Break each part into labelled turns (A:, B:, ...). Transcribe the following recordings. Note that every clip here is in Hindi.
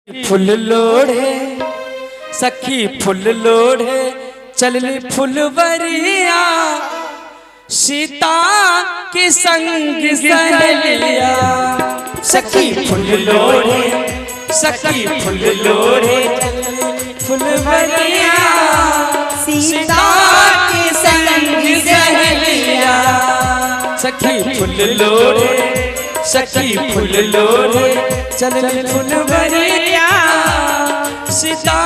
A: फुल लोढ़े सखी फुल लोढ़े चलली फुलवरिया सीता के संग सहेलिया। सखी फुल लोढ़े सखी फुल लोढ़े फुलवरिया सीता के संग सहेलिया। सखी फुल लोढ़े सखी फुल लोढ़े चलली फुलवरिया सीता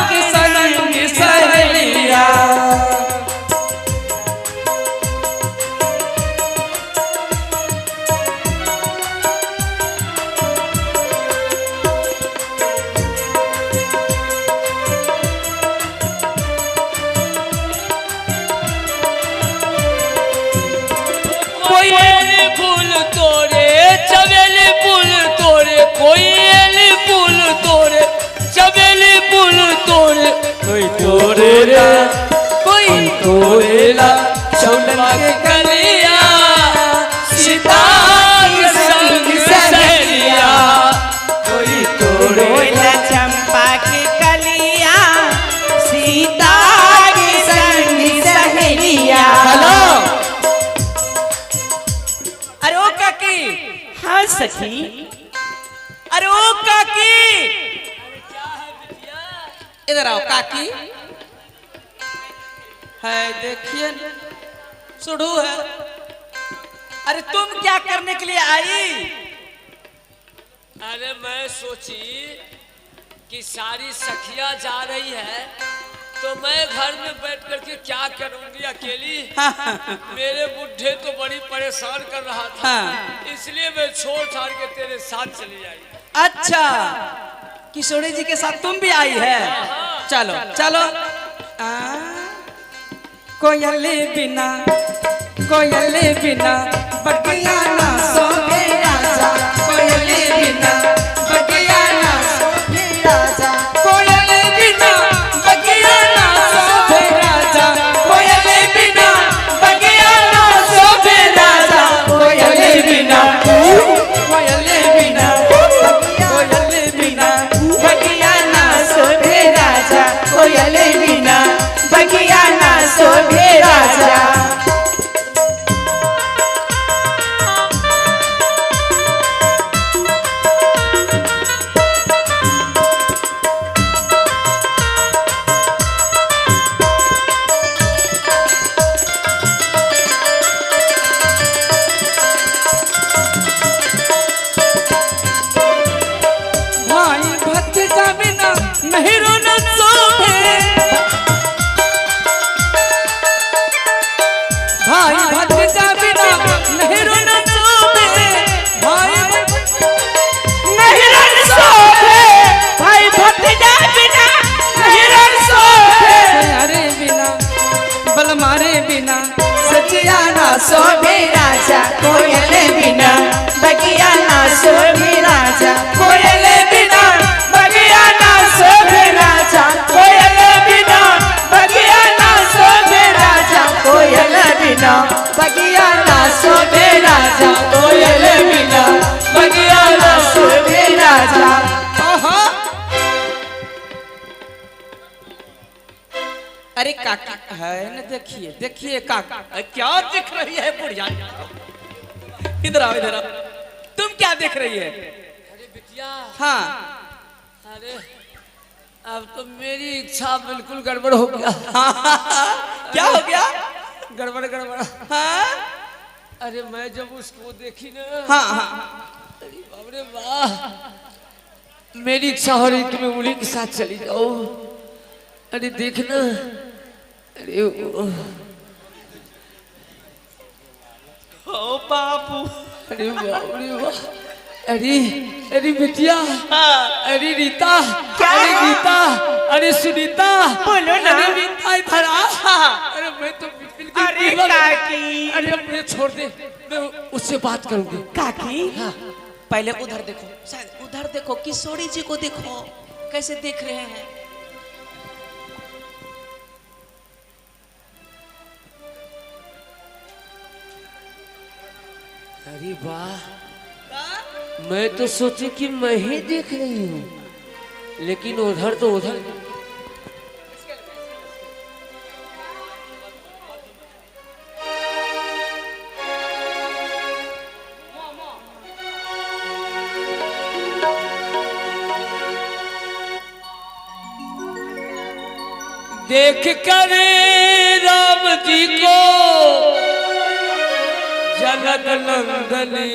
A: के संग सहेलिया। कोई तोरेला कोई तोरेला चौला के कलिया सीता के संग सहेलिया। कोई तोरेला
B: चंपा की कलिया सीता के संग सहेलिया।
A: हेलो
B: अरे ओ काकी। हाँ सखी। अरे ओ काकी इधर आओ काकी। है देखिए सुडू है। अरे तुम क्या करने के लिए आई?
C: अरे मैं सोची कि सारी सखियां जा रही है तो मैं घर में बैठ करके क्या करूंगी अकेली। मेरे बुढ़े तो बड़ी परेशान कर रहा था। इसलिए मैं छोड़ छाड़ के तेरे साथ चली आई।
B: अच्छा किशोरी जी के साथ तुम भी आई है। चलो चलो।
A: कोयले बिना बगिया ना सोहे राजा। कोयले बिना बगिया ना सोहे राजा। कोयले बिना बगिया ना सोहे राजा। कोयले बिना बगिया ना सोहे राजा। कोयले बिना कोयले बिना कोयले बिना बगिया ना सोहे राजा। कोयले बिना बगिया ना सोहे राजा। भाई भतीजा बिना नहीं रोना सोहे। भाई भतीजा बिना नहीं रोना सोहे। भाई
B: नहीं रन सोहे। भाई भतीजा बिना नहीं रन सोहे।
A: अरे बिना बल मारे बिना सचिया ना
B: सोहे राजा। कोयले बिना बगिया ना सोहे राजा। कोयले बिना बगिया ना सोहे राजा। कोयले बिना बगिया ना सोहे राजा। कोयले बिना बगिया ना सोहे राजा। कोयले बिना बगिया ना सोहे राजा।
A: अरे काका है न देखिए देखिए काका क्या दिख रही है बुढ़िया। इधर आओ इधर आओ। तुम क्या देख रही है?
C: अरे बिटिया
A: हाँ
C: अरे अब तो मेरी इच्छा बिल्कुल गड़बड़ हो गया।
A: क्या हो गया?
C: गड़बड़ गड़बड़।
A: हाँ
C: अरे मैं जब उसको देखी ना
A: हाँ हाँ
C: अरे बाप रे वाह मेरी इच्छा हो रही कि मैं उन्हीं के साथ चली जाऊं। अरे देखना अरे
B: ओ बाबू।
C: अरे बाप रे वाह। अरे अरे बिटिया अरे रीता अरे गीता अरे सुनीता
B: बोलो ना।
C: अरे रीता इधर आ। अरे मैं तो बिल्कुल
B: अरे काकी।
C: अरे मुझे छोड़ दे मैं उससे बात करूंगी।
B: काकी पहले उधर देखो। शायद उधर देखो किशोरी जी को देखो कैसे देख रहे हैं।
C: अरे वाह मैं तो सोची कि मैं ही देख रही हूँ। लेकिन उधर तो उधर देख कर राम जी को जनक नंदनी,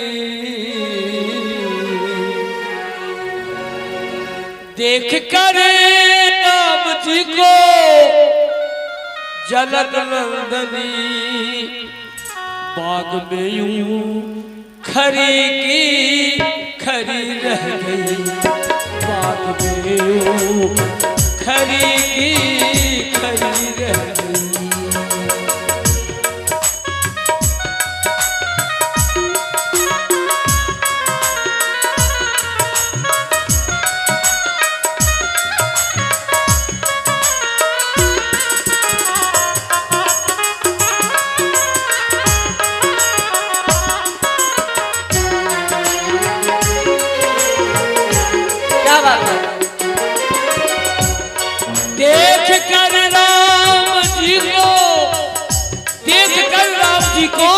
C: देख कर राम जी को जनक नंदनी, बाग में यूं खरी की खरी रह गई, बाग में यूं खरी की खरी रह गई।
A: क्या बात है?
C: देख कर राम जी को, देख कर राम जी को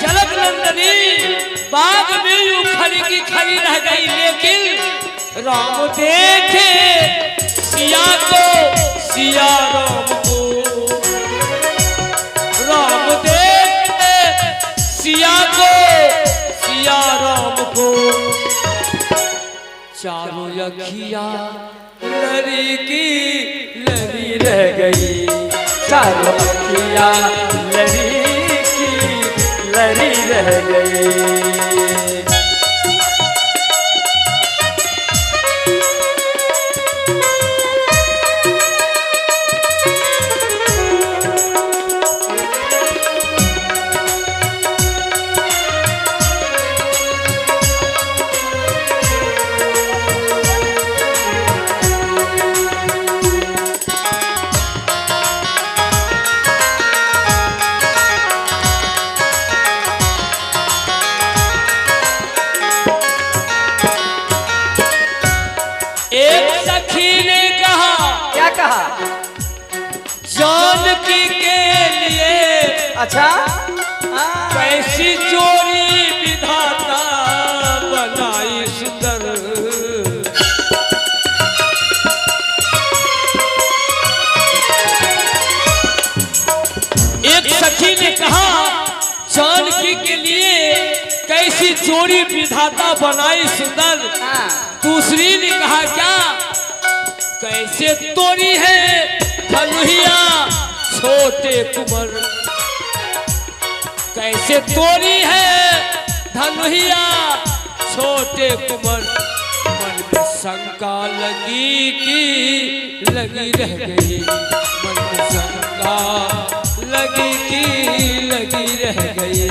C: जनक नंदनी, बाग में यूं खरी की खरी रह गई, लेकिन राम देखे सिया को, सिया राम को, राम देखे सिया को, सिया राम को, चारों अखियां लरी की लरी रह गई, चारों अखियां लरी की लरी रह गई। एक सखी ने कहा,
A: क्या कहा?
C: जानकी के लिए
A: अच्छा
C: कैसी चोरी विधाता बनाई सुंदर, एक सखी ने कहा जानकी के लिए कैसी चोरी विधाता बनाई सुंदर। दूसरी ने कहा क्या, कैसे तोड़ी है धनुहिया छोटे कुंवर, कैसे तोड़ी है धनुहिया छोटे कुंवर, मन में शंका लगी की लगी रह गई, मन में शंका लगी की लगी रह गई।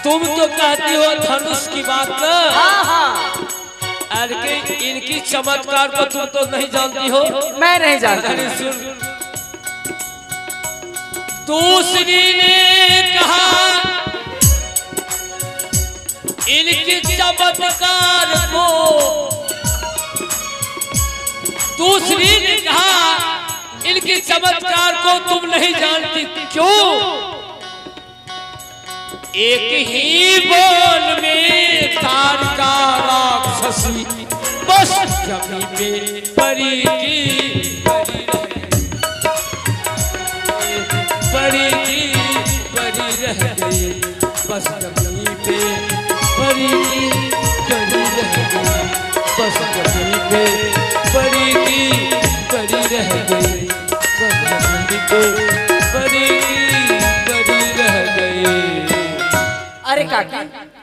C: तुम तो कहती हो धनुष की बात, अरे इनकी चमत्कार को तुम तो नहीं जानती हो।
A: मैं नहीं जानता।
C: सुन, दूसरी ने कहा इनकी चमत्कार को, दूसरी ने कहा इनकी चमत्कार को तुम नहीं जानती, क्यों? एक ही बोल में तारका राक्षसी, बस जमी पे परी की परी रह गई, बस जमी पे परी की परी रह गई, बस जमी पे परी की परी रह गई, बस जमी पे परी की परी रह गई।
A: अरे काकी,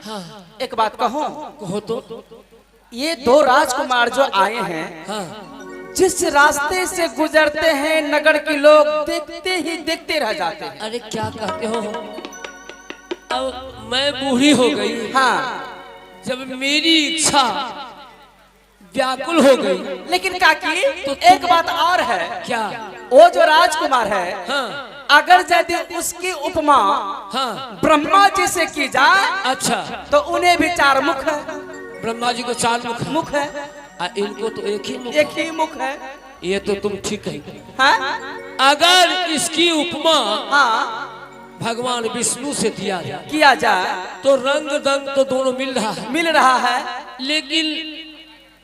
C: हाँ
A: एक बात कहूं,
C: कहो तो।
A: ये दो राजकुमार जो आए हैं,
C: हाँ
A: जिस रास्ते से गुजरते हैं नगर के लोग देखते ही देखते रह जाते हैं।
C: अरे क्या कहते हो, अब मैं बूढ़ी हो गई।
A: हाँ,
C: जब मेरी इच्छा व्याकुल हो गई।
A: लेकिन काकी तो एक बात और है।
C: क्या?
A: वो जो राजकुमार है,
C: हाँ
A: अगर यदि उसकी उपमा
C: हाँ
A: ब्रह्मा जी से की जाए,
C: अच्छा,
A: तो उन्हें भी चार मुख है।
C: ब्रह्मा जी को 4 मुख है। इनको तो एक ही मुख,
A: एक ही मुख है।
C: ये तो तुम ठीक कही।
A: हाँ?
C: अगर इसकी उपमा
A: हाँ
C: भगवान विष्णु से दिया जाए,
A: किया जाए
C: तो रंग दंग तो दोनों मिल रहा है, लेकिन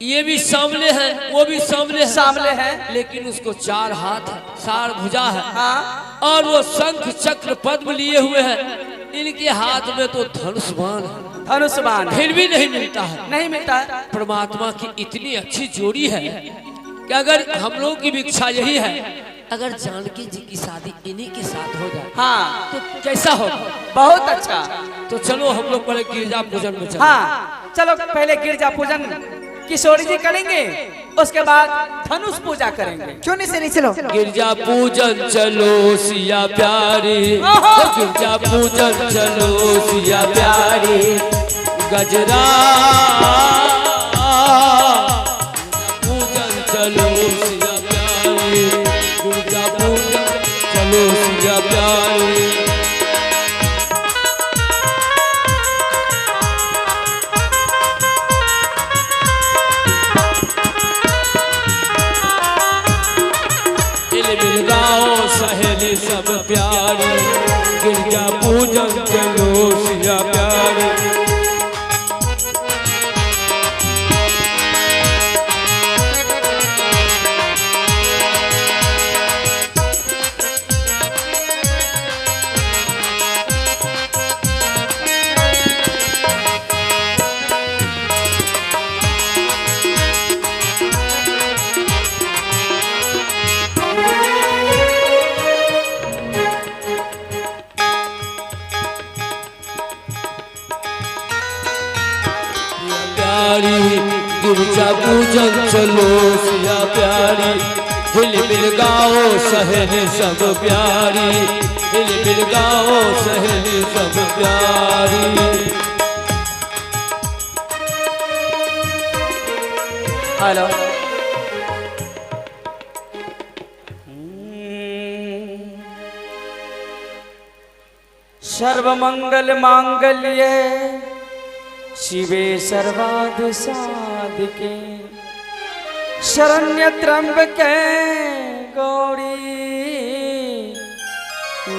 C: ये भी सामने है, वो भी सामने है, लेकिन उसको 4 हाथ है, 4 भुजा है।
A: हाँ?
C: और वो शंख चक्र पद्म लिए हुए हैं, इनके हाथ में तो धनुष्बाण है।
A: धनुष्बाण
C: फिर भी नहीं मिलता है।
A: नहीं मिलता है।
C: परमात्मा की इतनी अच्छी जोड़ी है कि अगर हम लोगों की भी इच्छा यही है, अगर जानकी जी की शादी इन्हीं के साथ हो जाए,
A: हाँ,
C: तो कैसा होगा?
A: बहुत अच्छा।
C: तो चलो हम लोग पहले गिरजा पूजन में चलो।
A: हाँ चलो, पहले गिरजा पूजन किशोरी जी करेंगे, उसके बाद धनुष पूजा करेंगे।
B: क्यों नहीं से नहीं चलो।
C: गिरजा पूजन चलो सिया प्यारी, गिरजा पूजन चलो सिया प्यारी, गजरा पूजन चलो सिया प्यारी, गिरजा पूजन चलो सिया प्यारी। सहेली सब प्यारी, गिरजा पूजन चलो सिया प्यारी। गिरजा पूजन चलो सिया प्यारी, हिल मिल गाओ सहेली सब प्यारी, हिल मिल गाओ सहेली सब प्यारी।
A: हेलो। सर्वमंगल मांगल्ये शिवे सर्वार्थ साधिके, शरण्य त्र्यंबके गौरी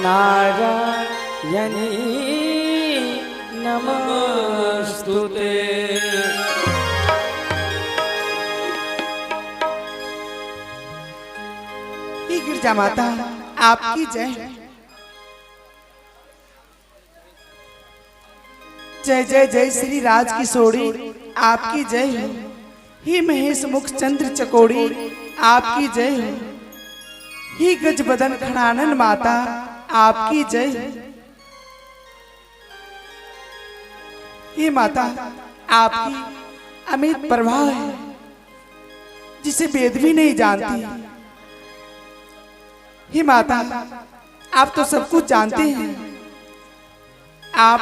A: नारायणी नमस्तुते।
B: हे गिरजा माता, आपकी जय। जय जय जय श्री राज किशोरी, आपकी जय हो। ही महेश मुख चंद्र चकोड़ी, आपकी जय हो। ही गज बदन खड़ानन माता, आपकी जय हो। हे माता, आपकी अमित प्रभाव है, जिसे वेद भी नहीं जानती। हे माता, आप तो सब कुछ जानते हैं। आप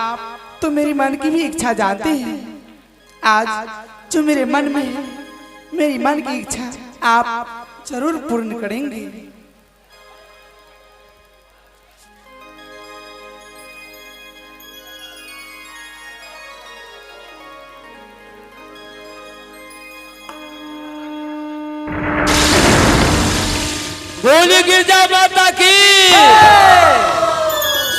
B: तो मेरी मन की भी इच्छा जानते हैं। आज जो मेरे मन में है, मेरी मन की इच्छा आप जरूर पूर्ण करेंगे।
C: बोली गिरजा माता की।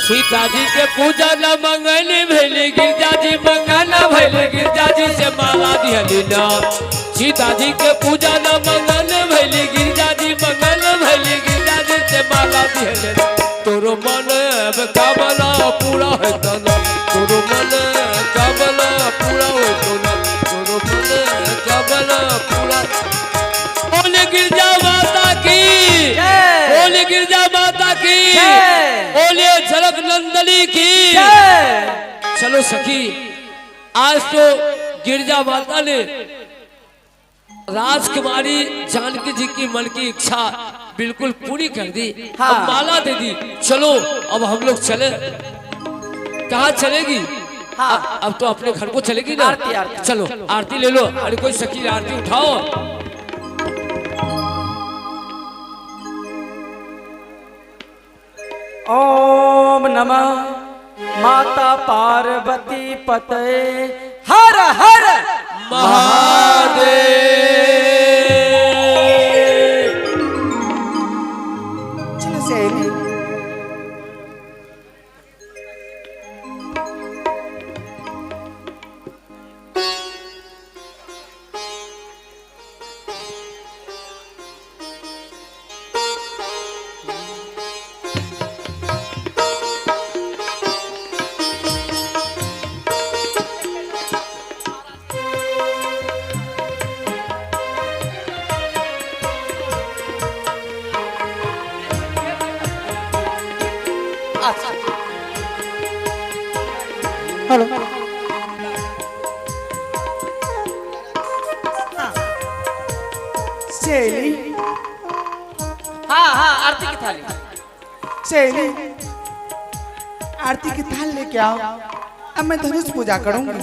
C: सीता जी के पूजा न मंगल भैले, गिरजा जी मंगल भैले, गिरजा जी से माला दिहली ना। सीता जी के पूजा न मंगल भैले, गिरजा जी मंगल भैले, गिरजा जी से माला दिहली। तोरो मन अब कामना पूरा है तना, तोरो मन कामना पूरा है तना, तोरो मन कामना पूरा। बोले गिरजा माता की, बोले गिरजा माता की, बोले झलक नंदनी की। चलो सखी, आज तो गिरजा माता ने राजकुमारी जानकी जी की मन की इच्छा बिल्कुल पूरी कर दी।
A: हाँ।
C: अब माला दे दी। चलो अब हम लोग चले। कहाँ चलेगी?
A: हाँ।
C: अब तो अपने घर को चलेगी ना।
A: आरती, आरती।
C: चलो आरती ले लो। अरे कोई सखी आरती उठाओ।
A: ओम नमः माता पार्वती पतये हर हर
C: महादेव।
B: चलो सहेली। हेलो। सहेली।
A: हाँ हाँ आरती की थाली।
B: सहेली, आरती की थाल लेके आओ। अब मैं धनुष पूजा करूंगी।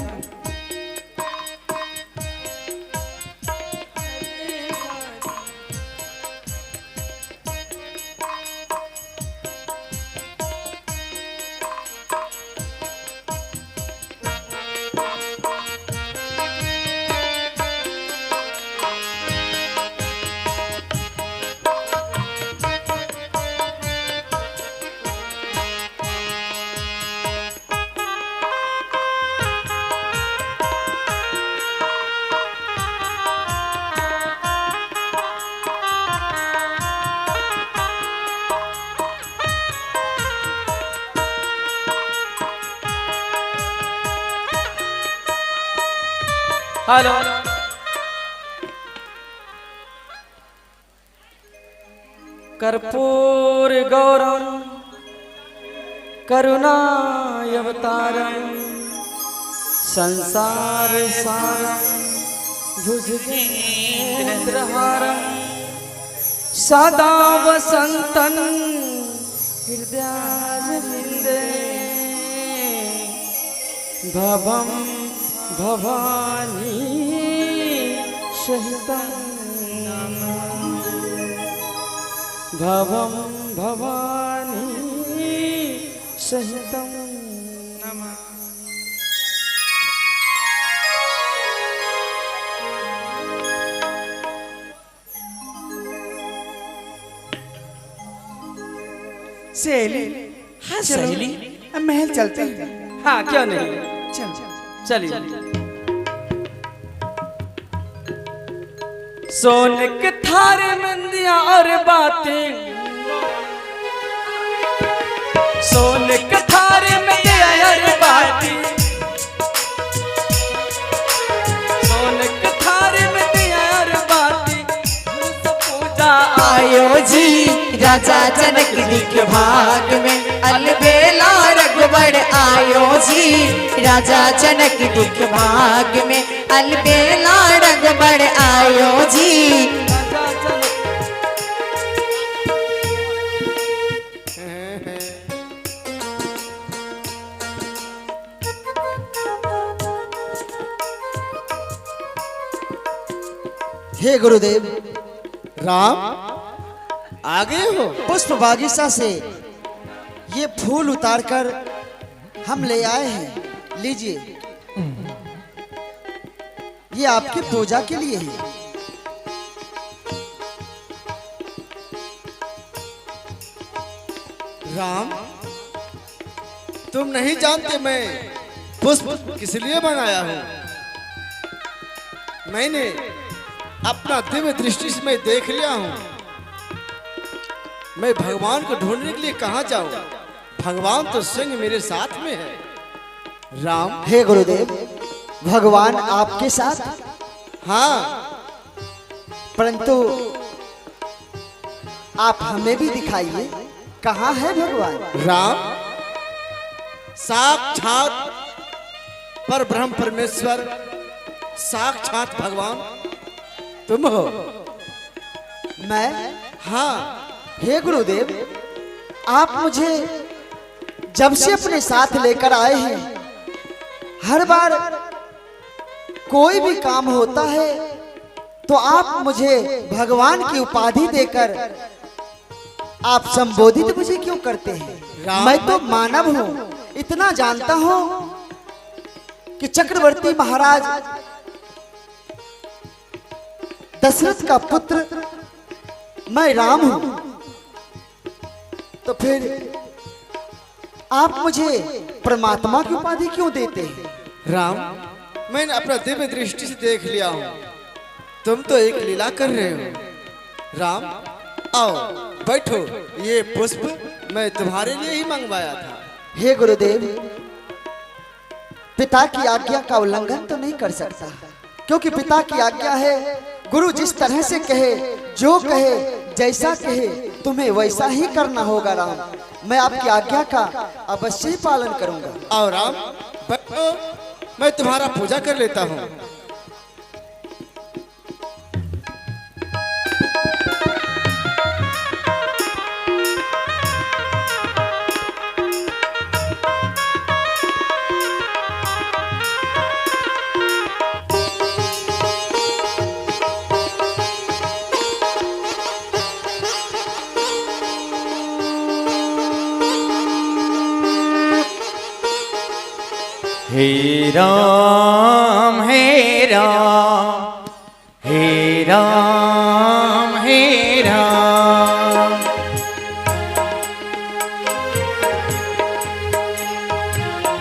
A: हेलो। कर्पूर गौरम करुणावतारम संसार सारम भुजगेन्द्रहारम सदा वसंतन हृदयारविंदे भवम भवानी सहितं भवम भवानी सहितं
B: सहेली।
A: हाँ
B: चलो,
A: सहेली।
B: अब महल चलते हैं।
A: हाँ क्यों नहीं,
B: चल।
A: चलिए। सोने के थारे मंदिया और बातें, सोने के थारे में दिया और बातें, सोने के थारे में दिया और बातें, पूजा
B: आयो जी राजा जनक दिख भाग में अलबेला रघुबर आयो जी राजा जनक दिख भाग में अलबेला रघुबर आयो जी।
D: हे गुरुदेव, राम आ गए हो? पुष्प बागीचा से ये फूल उतारकर हम ले आए हैं, लीजिए। ये आपकी पूजा के लिए है। राम, तुम नहीं जानते मैं पुष्प किस लिए मंगाया हूं। मैंने अपना दिव्य दृष्टि से मैं देख लिया हूं। मैं भगवान को ढूंढने के लिए कहां जाऊं? भगवान तो स्वयं मेरे साथ में है। राम। हे गुरुदेव, भगवान आपके साथ? हाँ, परंतु आप हमें भी दिखाइए, कहाँ है भगवान? राम, साक्षात पर ब्रह्म परमेश्वर साक्षात भगवान तुम हो।
B: मैं?
D: हाँ।
B: हे गुरुदेव, आप मुझे जब से अपने साथ लेकर आए हैं, हर बार कोई भी काम होता है तो आप मुझे भगवान की उपाधि देकर आप संबोधित मुझे क्यों करते हैं? मैं तो मानव हूं, इतना जानता हूं कि चक्रवर्ती महाराज दशरथ का पुत्र मैं राम हूं, तो फिर आप मुझे परमात्मा की उपाधि क्यों देते हैं?
D: राम, मैंने अपना दिव्य दृष्टि से देख लिया हूँ, तुम तो एक लीला कर रहे हो। राम, आओ बैठो, ये पुष्प मैं तुम्हारे लिए ही मंगवाया था।
B: हे गुरुदेव, पिता की आज्ञा का उल्लंघन तो नहीं कर सकता, क्योंकि पिता की आज्ञा है, गुरु जिस तरह से कहे, जो कहे, जैसा कहे, तुम्हें वैसा ही करना होगा। राम, मैं आपकी आज्ञा का अवश्य ही पालन करूंगा।
D: आओ राम बैठो, मैं तुम्हारा पूजा कर लेता हूँ।
E: हे राम हे राम हे राम हे राम।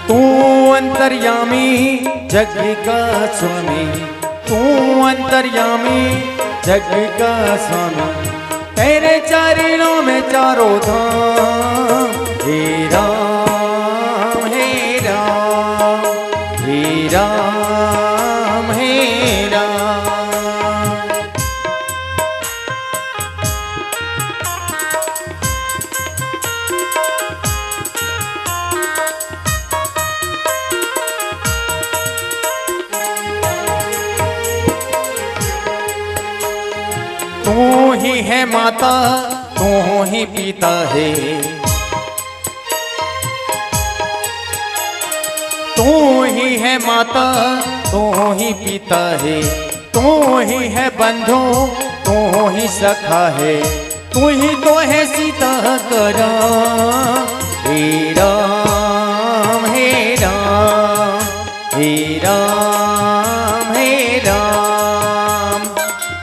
E: तू अंतर्यामी जग का स्वामी, तू अंतर्यामी जग का स्वामी, तेरे चरणों में चारों धाम। हे राम हे राम हे राम हे राम। तू ही है माता, तू ही पिता है, तू ही है माता, तू ही पिता है, तू ही है बंधु, तू ही सखा है, तू ही तो है सीता करा। हे राम हे राम हे राम हे राम,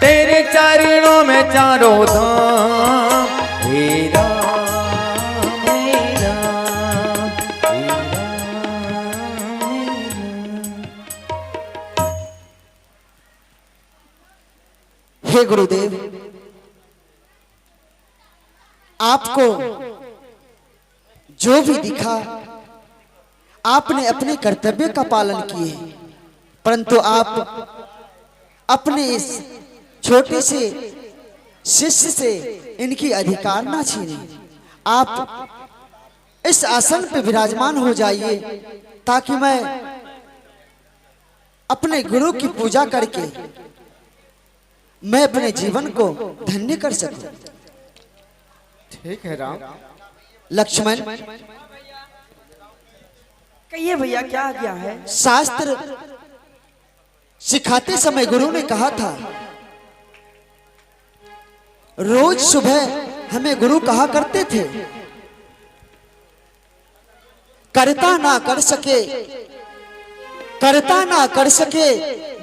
E: तेरे चरणों में चारों धाम। हे राम हे राम हे राम हे राम।
B: हे गुरुदेव, आपको जो भी दिखा आपने अपने कर्तव्य का पालन किए, परंतु आप अपने इस छोटे से शिष्य से इनकी अधिकार ना छीने। आप इस आसन पे विराजमान हो जाइए, ताकि मैं अपने गुरु की पूजा करके मैं अपने जीवन को धन्य कर सकूं।
D: ठीक है राम।
B: लक्ष्मण,
F: कहिए भैया, क्या आज्ञा है?
B: शास्त्र सिखाते समय गुरु ने कहा था, रोज सुबह हमें गुरु कहा करते थे, करता ना कर सके, करता ना कर सके,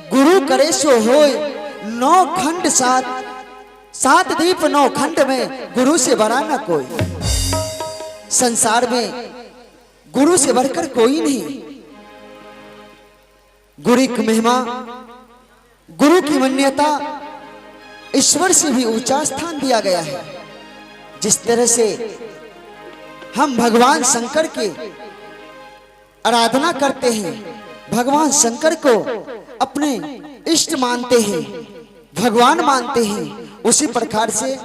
B: गुरु करे सो होय। 9 खंड 7 दीप 9 खंड में गुरु से बड़ा ना कोई। संसार में गुरु से बढ़कर कोई नहीं। गुरु की महिमा, गुरु की मान्यता ईश्वर से भी ऊंचा स्थान दिया गया है। जिस तरह से हम भगवान शंकर की आराधना करते हैं, भगवान शंकर को अपने इष्ट मानते हैं, भगवान मानते हैं, उसी प्रकार से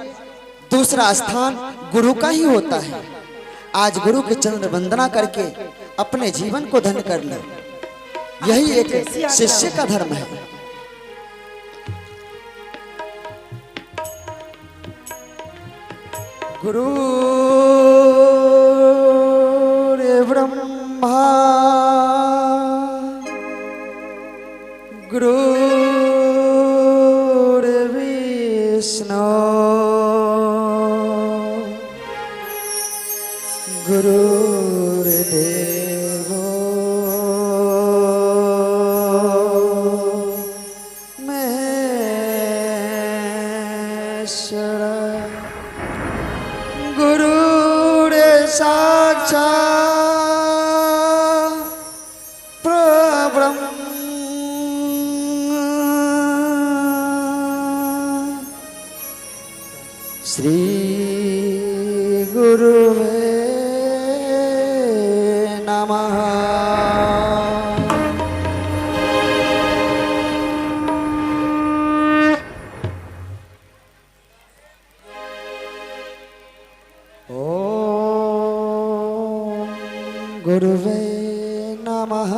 B: दूसरा स्थान गुरु का ही होता है। आज गुरु के चरण वंदना करके अपने जीवन को धन्य कर लो।
D: यही एक
F: जैसी आज्ञा
D: शिष्य
F: हो।
D: का धर्म है। गुरु ब्रह्मा गुरु विष्णु गुरुर्देव महेश्वर गुरुर साक्षात् परब्रह्म श्री गुरुवे नमः। ओम गुरुवे नमः।